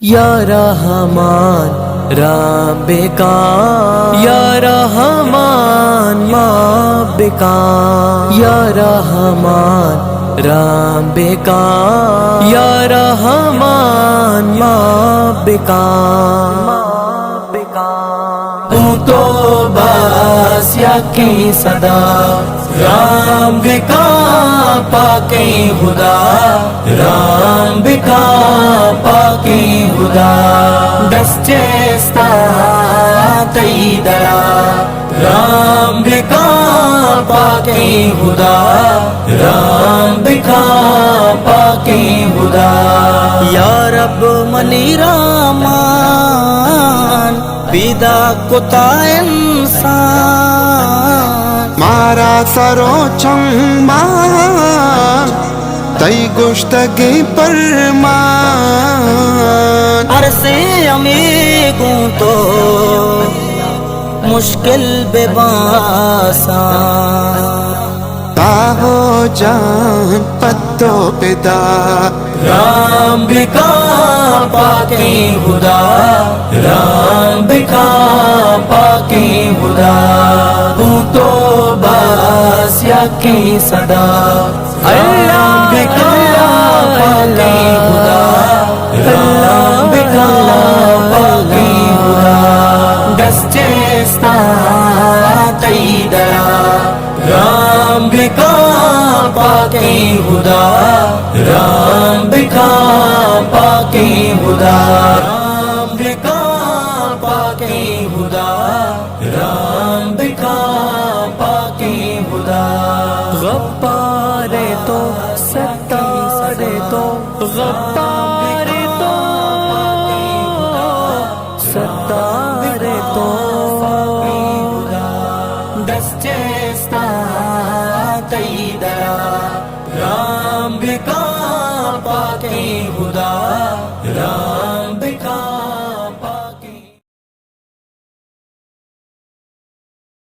یا رحمان رام بکام، یا رحمان ماں بکام، یا رحمان رام بکام، یا رحمان ماں بکام۔ تو بس یا کی صدا رام بکام پاکی خدا، رام بکام پاکی خدا، دستیستا تی درا رام بکام پاکی خدا، رام بکام پاکی خدا۔ یا رب منی رامان پیدا کتا انسان، مارا سرو چنگمان تئی گشتگی پرمان، عرصے امیگوں تو مشکل بے باسان، تاہو جان پتو پدا رام بکام پاکی خدا، رام بکام پاکی خدا۔ تو بس یا کی صدا اللہ بکام پاکی خدا، رام بکام پاکی خدا، دستیستا تی درا رام بکام پاکی خدا، رام بکام پاکی خدا، رام بکام پاکی خدا، رام بکام پاکی خدا۔ غفار تو ستار تو، غفار تو ستار تو، دستیستا تی درا رام بکام پاکی خدا، رام